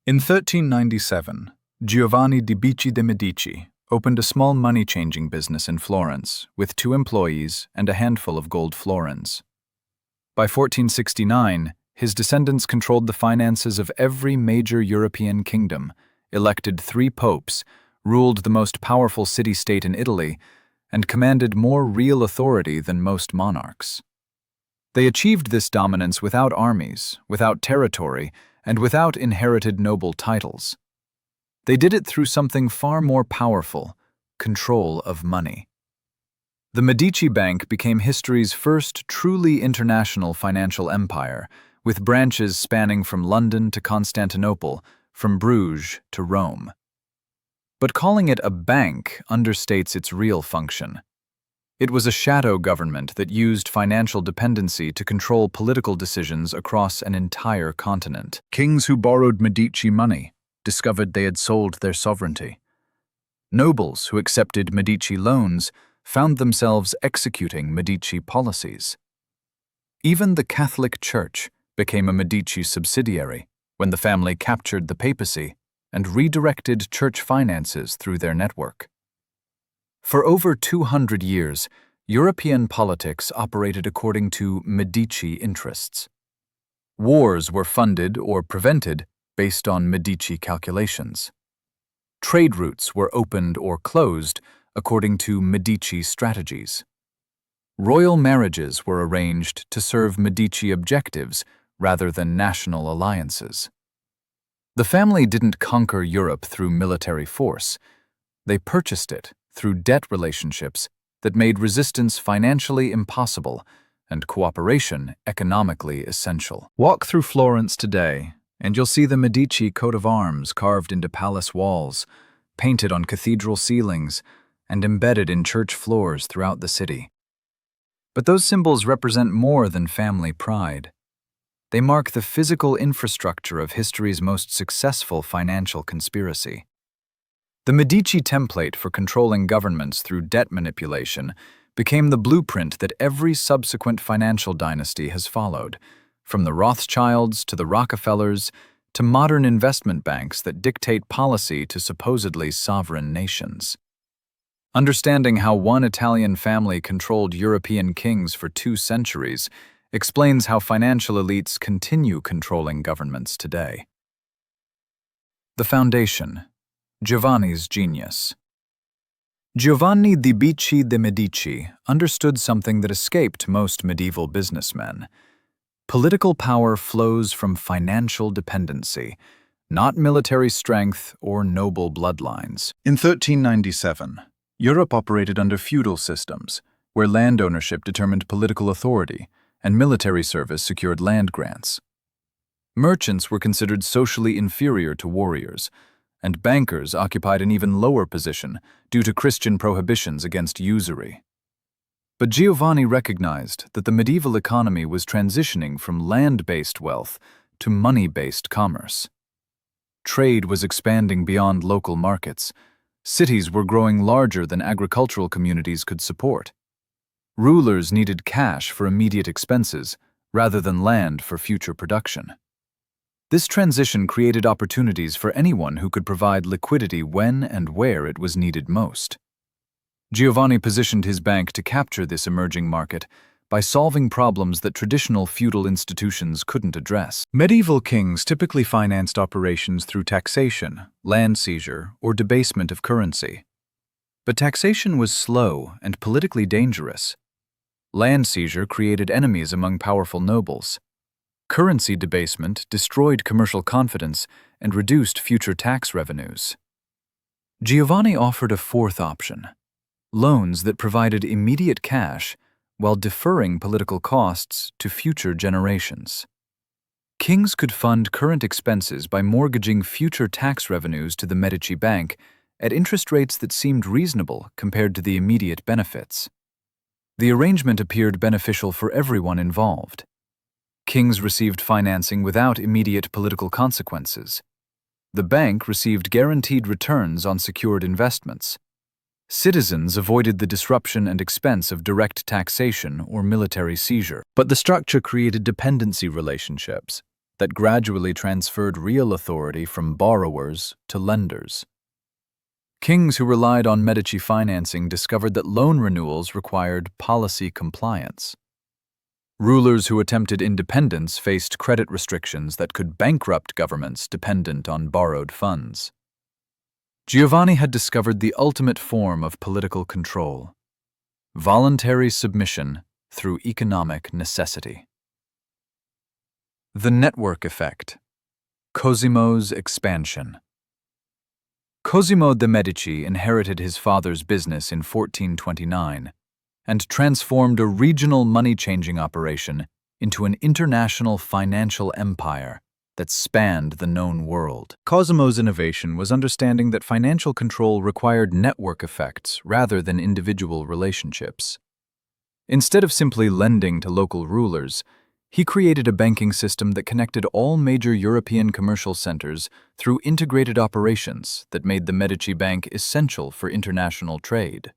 In 1397, Giovanni di Bici de' Medici opened a small money-changing business in Florence with 2 employees and a handful of gold florins. By 1469, his descendants controlled the finances of every major European kingdom, elected 3 popes, ruled the most powerful city-state in Italy, and commanded more real authority than most monarchs. They achieved this dominance without armies, without territory, and without inherited noble titles. They did it through something far more powerful: control of money. The Medici Bank became history's first truly international financial empire, with branches spanning from London to Constantinople, from Bruges to Rome. But calling it a bank understates its real function. It was a shadow government that used financial dependency to control political decisions across an entire continent. Kings who borrowed Medici money discovered they had sold their sovereignty. Nobles who accepted Medici loans found themselves executing Medici policies. Even the Catholic Church became a Medici subsidiary when the family captured the papacy and redirected church finances through their network. For over 200 years, European politics operated according to Medici interests. Wars were funded or prevented based on Medici calculations. Trade routes were opened or closed according to Medici strategies. Royal marriages were arranged to serve Medici objectives rather than national alliances. The family didn't conquer Europe through military force. They purchased it through debt relationships that made resistance financially impossible and cooperation economically essential. Walk through Florence today, and you'll see the Medici coat of arms carved into palace walls, painted on cathedral ceilings, and embedded in church floors throughout the city. But those symbols represent more than family pride. They mark the physical infrastructure of history's most successful financial conspiracy. The Medici template for controlling governments through debt manipulation became the blueprint that every subsequent financial dynasty has followed, from the Rothschilds to the Rockefellers to modern investment banks that dictate policy to supposedly sovereign nations. Understanding how one Italian family controlled European kings for 2 centuries explains how financial elites continue controlling governments today. The foundation: Giovanni's genius. Giovanni di Bici de' Medici understood something that escaped most medieval businessmen. Political power flows from financial dependency, not military strength or noble bloodlines. In 1397, Europe operated under feudal systems, where land ownership determined political authority and military service secured land grants. Merchants were considered socially inferior to warriors, and bankers occupied an even lower position due to Christian prohibitions against usury. But Giovanni recognized that the medieval economy was transitioning from land-based wealth to money-based commerce. Trade was expanding beyond local markets. Cities were growing larger than agricultural communities could support. Rulers needed cash for immediate expenses rather than land for future production. This transition created opportunities for anyone who could provide liquidity when and where it was needed most. Giovanni positioned his bank to capture this emerging market by solving problems that traditional feudal institutions couldn't address. Medieval kings typically financed operations through taxation, land seizure, or debasement of currency. But taxation was slow and politically dangerous. Land seizure created enemies among powerful nobles. Currency debasement destroyed commercial confidence and reduced future tax revenues. Giovanni offered a 4th option: loans that provided immediate cash while deferring political costs to future generations. Kings could fund current expenses by mortgaging future tax revenues to the Medici Bank at interest rates that seemed reasonable compared to the immediate benefits. The arrangement appeared beneficial for everyone involved. Kings received financing without immediate political consequences. The bank received guaranteed returns on secured investments. Citizens avoided the disruption and expense of direct taxation or military seizure. But the structure created dependency relationships. that gradually transferred real authority from borrowers to lenders. Kings who relied on Medici financing discovered that loan renewals required policy compliance. Rulers who attempted independence faced credit restrictions that could bankrupt governments dependent on borrowed funds. Giovanni had discovered the ultimate form of political control: voluntary submission through economic necessity. The network effect. Cosimo's expansion. Cosimo de' Medici inherited his father's business in 1429 and transformed a regional money-changing operation into an international financial empire that spanned the known world. Cosimo's innovation was understanding that financial control required network effects rather than individual relationships. Instead of simply lending to local rulers, he created a banking system that connected all major European commercial centers through integrated operations that made the Medici Bank essential for international trade.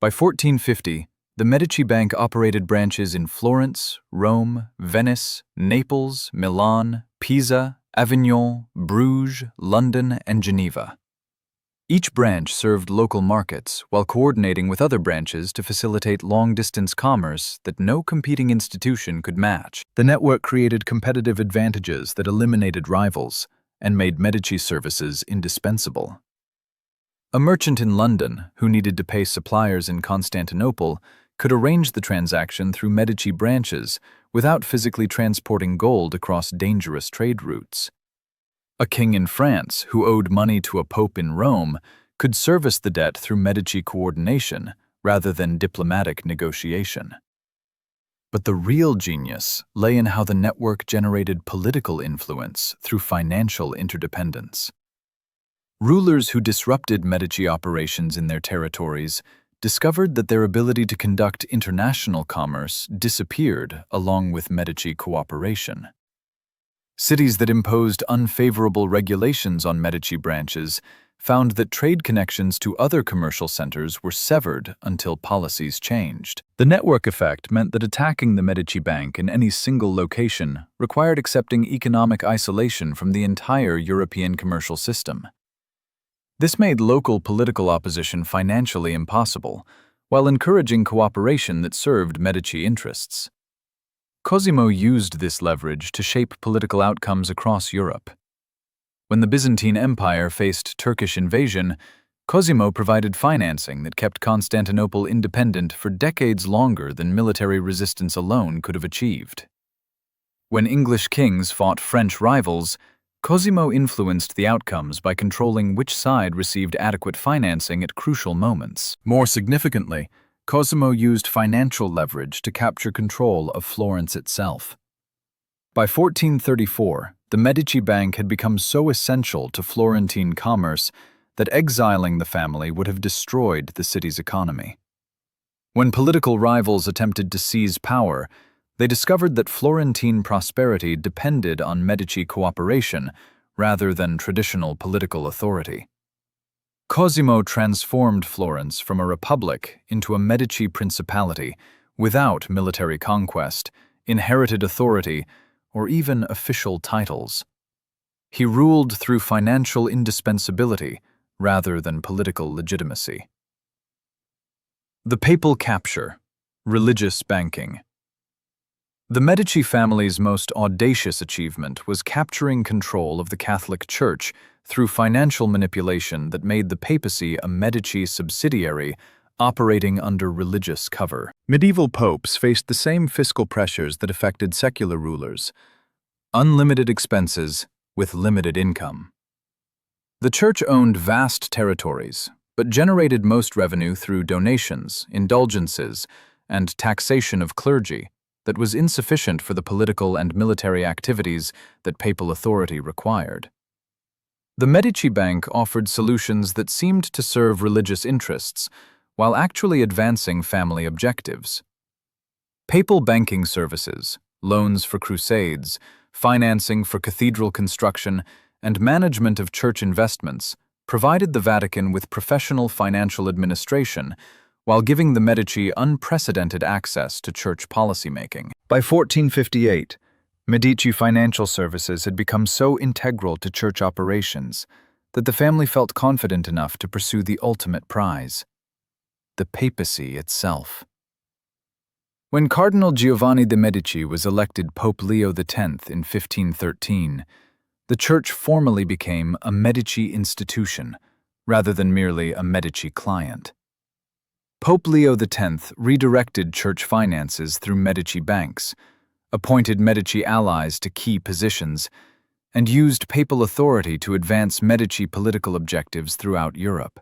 By 1450, the Medici Bank operated branches in Florence, Rome, Venice, Naples, Milan, Pisa, Avignon, Bruges, London, and Geneva. Each branch served local markets while coordinating with other branches to facilitate long-distance commerce that no competing institution could match. The network created competitive advantages that eliminated rivals and made Medici services indispensable. A merchant in London who needed to pay suppliers in Constantinople could arrange the transaction through Medici branches without physically transporting gold across dangerous trade routes. A king in France who owed money to a pope in Rome could service the debt through Medici coordination rather than diplomatic negotiation. But the real genius lay in how the network generated political influence through financial interdependence. Rulers who disrupted Medici operations in their territories discovered that their ability to conduct international commerce disappeared along with Medici cooperation. Cities that imposed unfavorable regulations on Medici branches found that trade connections to other commercial centers were severed until policies changed. The network effect meant that attacking the Medici Bank in any single location required accepting economic isolation from the entire European commercial system. This made local political opposition financially impossible, while encouraging cooperation that served Medici interests. Cosimo used this leverage to shape political outcomes across Europe. When the Byzantine Empire faced Turkish invasion, Cosimo provided financing that kept Constantinople independent for decades longer than military resistance alone could have achieved. When English kings fought French rivals, Cosimo influenced the outcomes by controlling which side received adequate financing at crucial moments. More significantly, Cosimo used financial leverage to capture control of Florence itself. By 1434, the Medici Bank had become so essential to Florentine commerce that exiling the family would have destroyed the city's economy. When political rivals attempted to seize power, they discovered that Florentine prosperity depended on Medici cooperation rather than traditional political authority. Cosimo transformed Florence from a republic into a Medici principality without military conquest, inherited authority, or even official titles. He ruled through financial indispensability rather than political legitimacy. The papal capture, religious banking. The Medici family's most audacious achievement was capturing control of the Catholic Church through financial manipulation that made the papacy a Medici subsidiary operating under religious cover. Medieval popes faced the same fiscal pressures that affected secular rulers: unlimited expenses with limited income. The Church owned vast territories, but generated most revenue through donations, indulgences, and taxation of clergy that was insufficient for the political and military activities that papal authority required. The Medici Bank offered solutions that seemed to serve religious interests while actually advancing family objectives. Papal banking services, loans for crusades, financing for cathedral construction, and management of church investments provided the Vatican with professional financial administration while giving the Medici unprecedented access to church policymaking. By 1458, Medici financial services had become so integral to church operations that the family felt confident enough to pursue the ultimate prize, the papacy itself. When Cardinal Giovanni de' Medici was elected Pope Leo X in 1513, the church formally became a Medici institution, rather than merely a Medici client. Pope Leo X redirected church finances through Medici banks, appointed Medici allies to key positions, and used papal authority to advance Medici political objectives throughout Europe.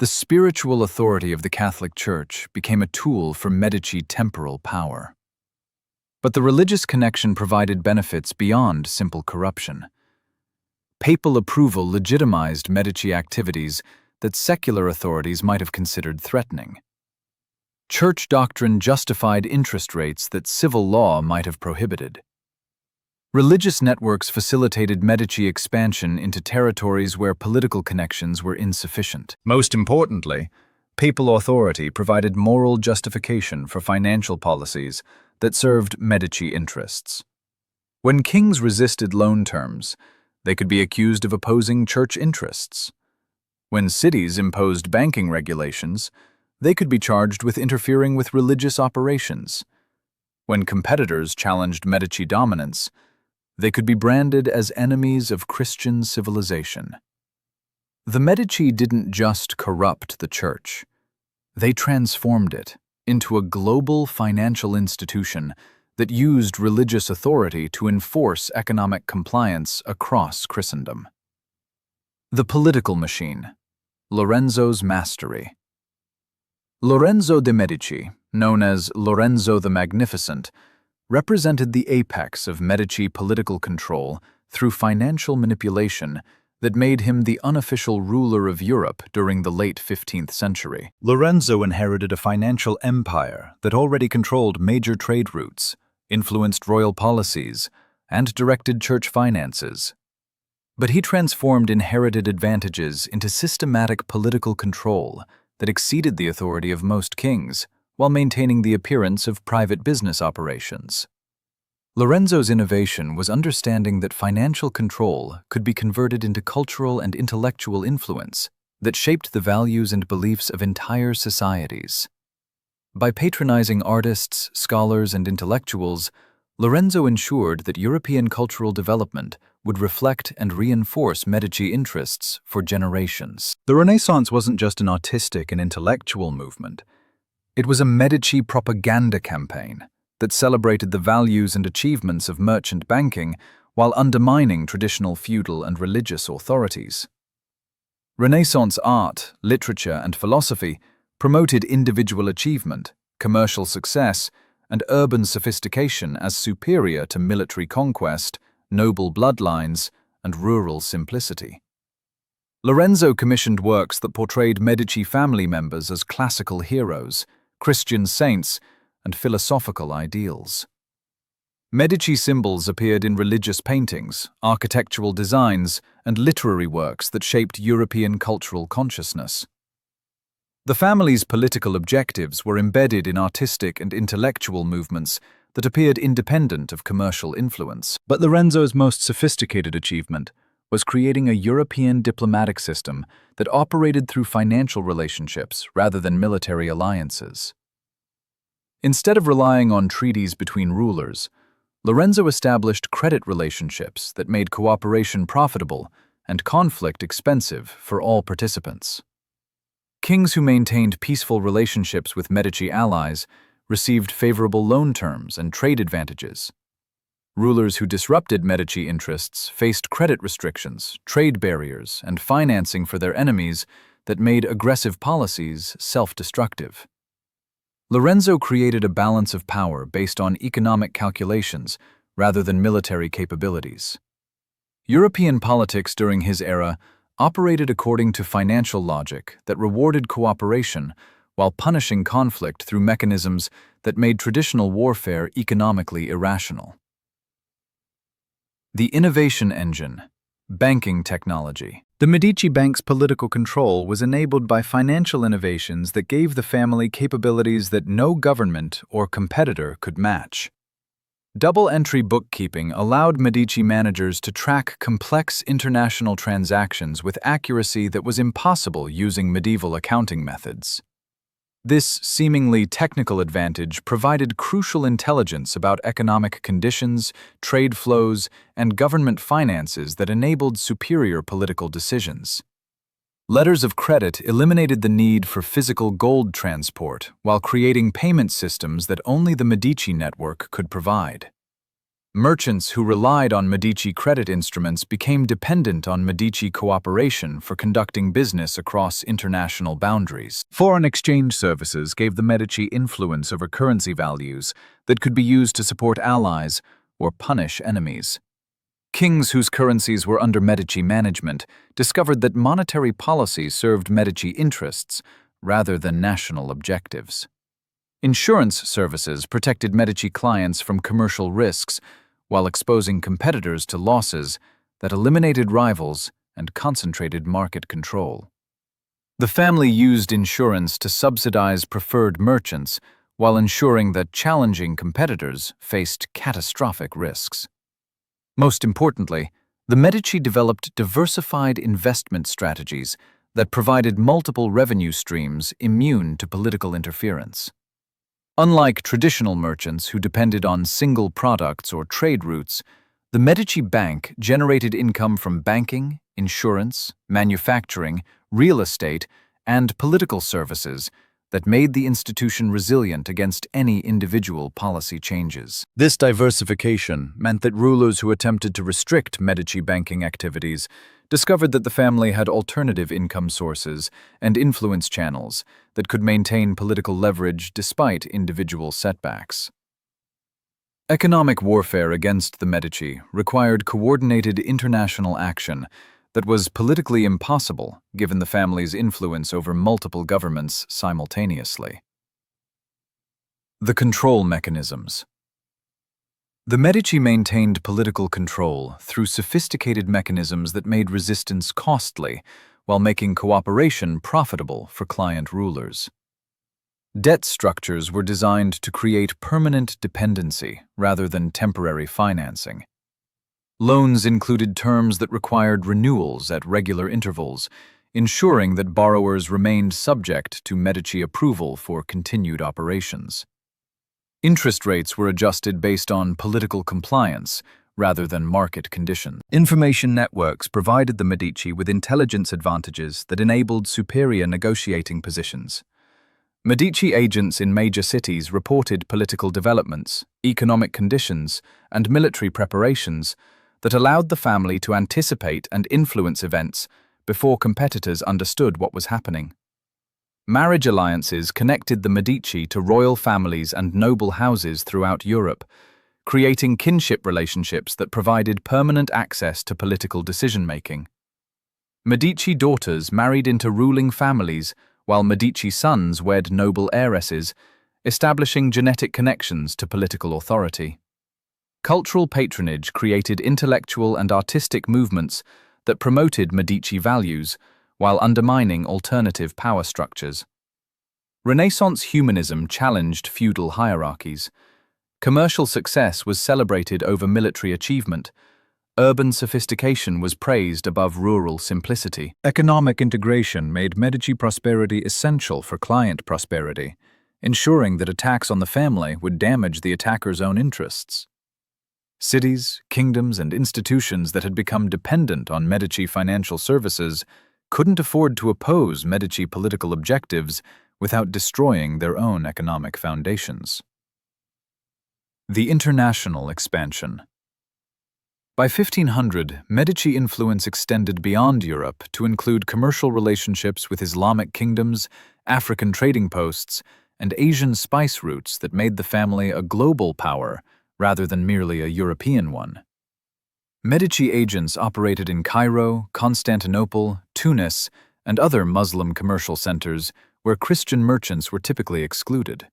The spiritual authority of the Catholic Church became a tool for Medici temporal power. But the religious connection provided benefits beyond simple corruption. Papal approval legitimized Medici activities that secular authorities might have considered threatening. Church doctrine justified interest rates that civil law might have prohibited. Religious networks facilitated Medici expansion into territories where political connections were insufficient. Most importantly, papal authority provided moral justification for financial policies that served Medici interests. When kings resisted loan terms, they could be accused of opposing church interests. When cities imposed banking regulations, they could be charged with interfering with religious operations. When competitors challenged Medici dominance, they could be branded as enemies of Christian civilization. The Medici didn't just corrupt the church. They transformed it into a global financial institution that used religious authority to enforce economic compliance across Christendom. The political machine. Lorenzo's mastery. Lorenzo de' Medici, known as Lorenzo the Magnificent, represented the apex of Medici political control through financial manipulation that made him the unofficial ruler of Europe during the late 15th century. Lorenzo inherited a financial empire that already controlled major trade routes, influenced royal policies, and directed church finances. But he transformed inherited advantages into systematic political control that exceeded the authority of most kings, while maintaining the appearance of private business operations. Lorenzo's innovation was understanding that financial control could be converted into cultural and intellectual influence that shaped the values and beliefs of entire societies. By patronizing artists, scholars, and intellectuals, Lorenzo ensured that European cultural development would reflect and reinforce Medici interests for generations. The Renaissance wasn't just an artistic and intellectual movement. It was a Medici propaganda campaign that celebrated the values and achievements of merchant banking while undermining traditional feudal and religious authorities. Renaissance art, literature, and philosophy promoted individual achievement, commercial success, and urban sophistication as superior to military conquest, noble bloodlines, and rural simplicity. Lorenzo commissioned works that portrayed Medici family members as classical heroes, Christian saints, and philosophical ideals. Medici symbols appeared in religious paintings, architectural designs, and literary works that shaped European cultural consciousness. The family's political objectives were embedded in artistic and intellectual movements that appeared independent of commercial influence. But Lorenzo's most sophisticated achievement was creating a European diplomatic system that operated through financial relationships rather than military alliances. Instead of relying on treaties between rulers, Lorenzo established credit relationships that made cooperation profitable and conflict expensive for all participants. Kings who maintained peaceful relationships with Medici allies received favorable loan terms and trade advantages. Rulers who disrupted Medici interests faced credit restrictions, trade barriers, and financing for their enemies that made aggressive policies self-destructive. Lorenzo created a balance of power based on economic calculations rather than military capabilities. European politics during his era operated according to financial logic that rewarded cooperation while punishing conflict through mechanisms that made traditional warfare economically irrational. The innovation engine, banking technology. The Medici Bank's political control was enabled by financial innovations that gave the family capabilities that no government or competitor could match. Double-entry bookkeeping allowed Medici managers to track complex international transactions with accuracy that was impossible using medieval accounting methods. This seemingly technical advantage provided crucial intelligence about economic conditions, trade flows, and government finances that enabled superior political decisions. Letters of credit eliminated the need for physical gold transport while creating payment systems that only the Medici network could provide. Merchants who relied on Medici credit instruments became dependent on Medici cooperation for conducting business across international boundaries. Foreign exchange services gave the Medici influence over currency values that could be used to support allies or punish enemies. Kings whose currencies were under Medici management discovered that monetary policy served Medici interests rather than national objectives. Insurance services protected Medici clients from commercial risks while exposing competitors to losses that eliminated rivals and concentrated market control. The family used insurance to subsidize preferred merchants while ensuring that challenging competitors faced catastrophic risks. Most importantly, the Medici developed diversified investment strategies that provided multiple revenue streams immune to political interference. Unlike traditional merchants who depended on single products or trade routes, the Medici Bank generated income from banking, insurance, manufacturing, real estate, and political services that made the institution resilient against any individual policy changes. This diversification meant that rulers who attempted to restrict Medici banking activities discovered that the family had alternative income sources and influence channels that could maintain political leverage despite individual setbacks. Economic warfare against the Medici required coordinated international action that was politically impossible given the family's influence over multiple governments simultaneously. The control mechanisms. The Medici maintained political control through sophisticated mechanisms that made resistance costly while making cooperation profitable for client rulers. Debt structures were designed to create permanent dependency rather than temporary financing. Loans included terms that required renewals at regular intervals, ensuring that borrowers remained subject to Medici approval for continued operations. Interest rates were adjusted based on political compliance rather than market conditions. Information networks provided the Medici with intelligence advantages that enabled superior negotiating positions. Medici agents in major cities reported political developments, economic conditions, and military preparations that allowed the family to anticipate and influence events before competitors understood what was happening. Marriage alliances connected the Medici to royal families and noble houses throughout Europe, creating kinship relationships that provided permanent access to political decision-making. Medici daughters married into ruling families, while Medici sons wed noble heiresses, establishing genetic connections to political authority. Cultural patronage created intellectual and artistic movements that promoted Medici values while undermining alternative power structures. Renaissance humanism challenged feudal hierarchies. Commercial success was celebrated over military achievement. Urban sophistication was praised above rural simplicity. Economic integration made Medici prosperity essential for client prosperity, ensuring that attacks on the family would damage the attacker's own interests. Cities, kingdoms, and institutions that had become dependent on Medici financial services couldn't afford to oppose Medici political objectives without destroying their own economic foundations. The international expansion. By 1500, Medici influence extended beyond Europe to include commercial relationships with Islamic kingdoms, African trading posts, and Asian spice routes that made the family a global power rather than merely a European one. Medici agents operated in Cairo, Constantinople, Tunis, and other Muslim commercial centers where Christian merchants were typically excluded.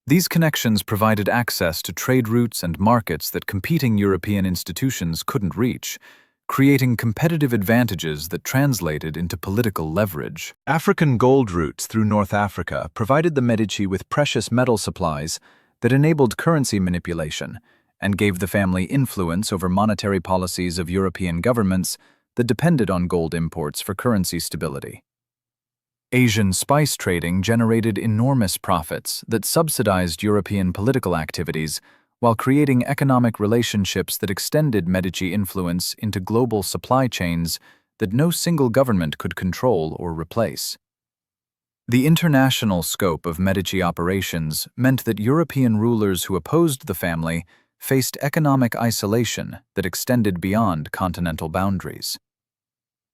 These connections provided access to trade routes and markets that competing European institutions couldn't reach, creating competitive advantages that translated into political leverage. African gold routes through North Africa provided the Medici with precious metal supplies that enabled currency manipulation and gave the family influence over monetary policies of European governments that depended on gold imports for currency stability. Asian spice trading generated enormous profits that subsidized European political activities while creating economic relationships that extended Medici influence into global supply chains that no single government could control or replace. The international scope of Medici operations meant that European rulers who opposed the family faced economic isolation that extended beyond continental boundaries.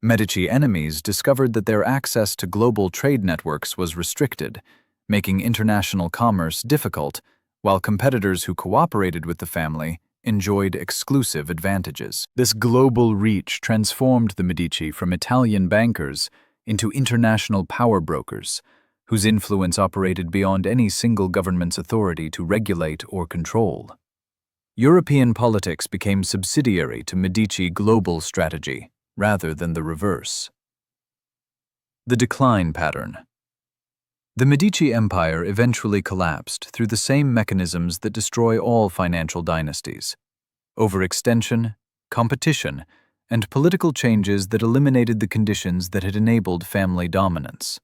Medici enemies discovered that their access to global trade networks was restricted, making international commerce difficult, while competitors who cooperated with the family enjoyed exclusive advantages. This global reach transformed the Medici from Italian bankers into international power brokers, whose influence operated beyond any single government's authority to regulate or control. European politics became subsidiary to Medici global strategy, rather than the reverse. The decline pattern. The Medici Empire eventually collapsed through the same mechanisms that destroy all financial dynasties: overextension, competition, and political changes that eliminated the conditions that had enabled family dominance.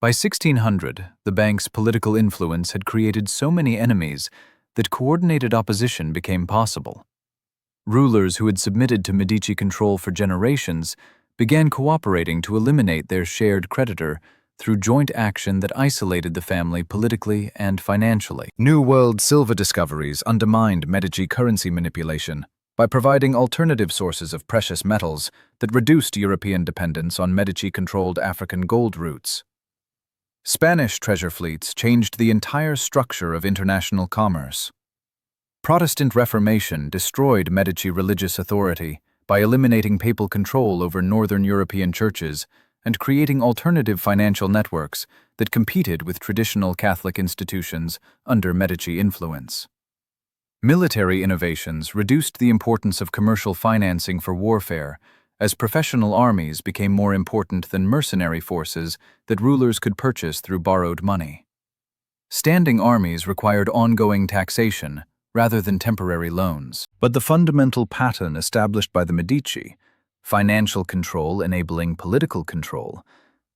By 1600, the bank's political influence had created so many enemies that coordinated opposition became possible. Rulers who had submitted to Medici control for generations began cooperating to eliminate their shared creditor through joint action that isolated the family politically and financially. New World silver discoveries undermined Medici currency manipulation by providing alternative sources of precious metals that reduced European dependence on Medici-controlled African gold routes. Spanish treasure fleets changed the entire structure of international commerce. Protestant Reformation destroyed Medici religious authority by eliminating papal control over northern European churches and creating alternative financial networks that competed with traditional Catholic institutions under Medici influence. Military innovations reduced the importance of commercial financing for warfare, as professional armies became more important than mercenary forces that rulers could purchase through borrowed money. Standing armies required ongoing taxation rather than temporary loans. But the fundamental pattern established by the Medici, financial control enabling political control,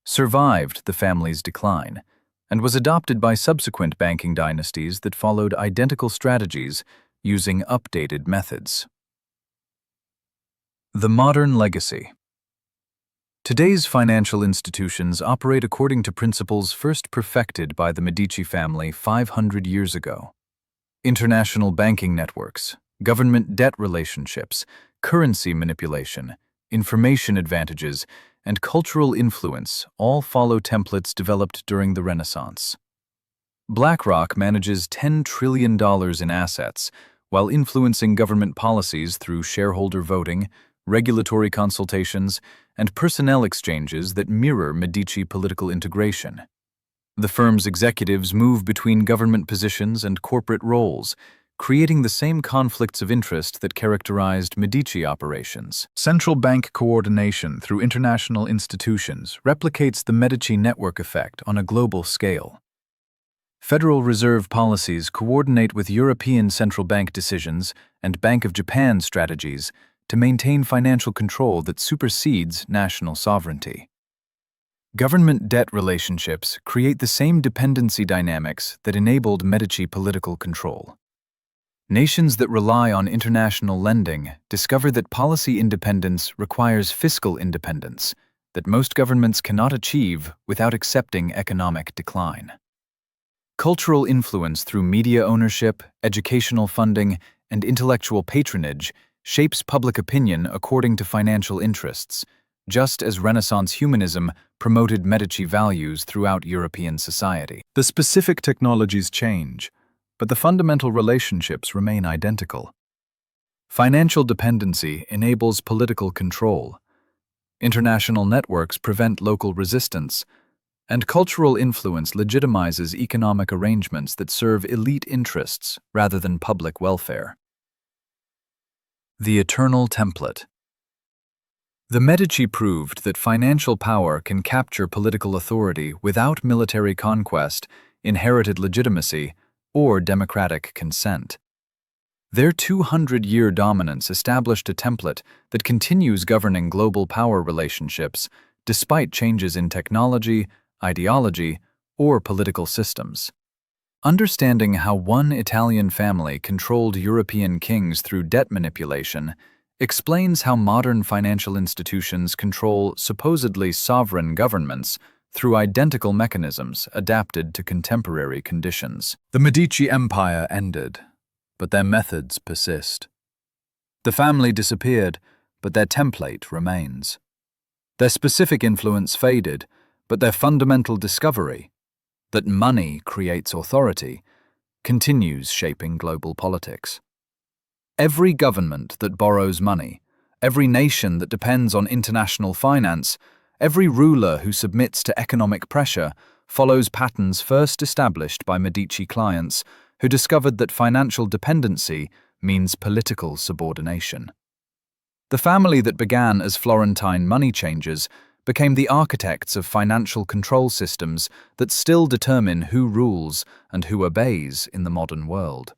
survived the family's decline and was adopted by subsequent banking dynasties that followed identical strategies using updated methods. The modern legacy. Today's financial institutions operate according to principles first perfected by the Medici family 500 years ago. International banking networks, government debt relationships, currency manipulation, information advantages, and cultural influence all follow templates developed during the Renaissance. BlackRock manages $10 trillion in assets while influencing government policies through shareholder voting, regulatory consultations, and personnel exchanges that mirror Medici political integration. The firm's executives move between government positions and corporate roles, creating the same conflicts of interest that characterized Medici operations. Central bank coordination through international institutions replicates the Medici network effect on a global scale. Federal Reserve policies coordinate with European central bank decisions and Bank of Japan strategies to maintain financial control that supersedes national sovereignty. Government debt relationships create the same dependency dynamics that enabled Medici political control. Nations that rely on international lending discover that policy independence requires fiscal independence that most governments cannot achieve without accepting economic decline. Cultural influence through media ownership, educational funding, and intellectual patronage shapes public opinion according to financial interests, just as Renaissance humanism promoted Medici values throughout European society. The specific technologies change, but the fundamental relationships remain identical. Financial dependency enables political control. International networks prevent local resistance, and cultural influence legitimizes economic arrangements that serve elite interests rather than public welfare. The eternal template. The Medici proved that financial power can capture political authority without military conquest, inherited legitimacy, or democratic consent. Their 200-year dominance established a template that continues governing global power relationships despite changes in technology, ideology, or political systems. Understanding how one Italian family controlled European kings through debt manipulation explains how modern financial institutions control supposedly sovereign governments through identical mechanisms adapted to contemporary conditions. The Medici Empire ended, but their methods persist. The family disappeared, but their template remains. Their specific influence faded, but their fundamental discovery, that money creates authority, continues shaping global politics. Every government that borrows money, every nation that depends on international finance, every ruler who submits to economic pressure follows patterns first established by Medici clients who discovered that financial dependency means political subordination. The family that began as Florentine money changers became the architects of financial control systems that still determine who rules and who obeys in the modern world.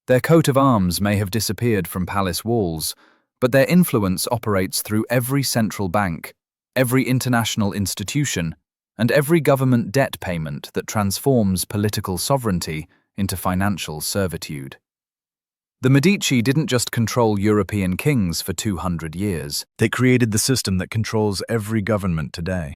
Their coat of arms may have disappeared from palace walls, but their influence operates through every central bank, every international institution, and every government debt payment that transforms political sovereignty into financial servitude. The Medici didn't just control European kings for 200 years. They created the system that controls every government today.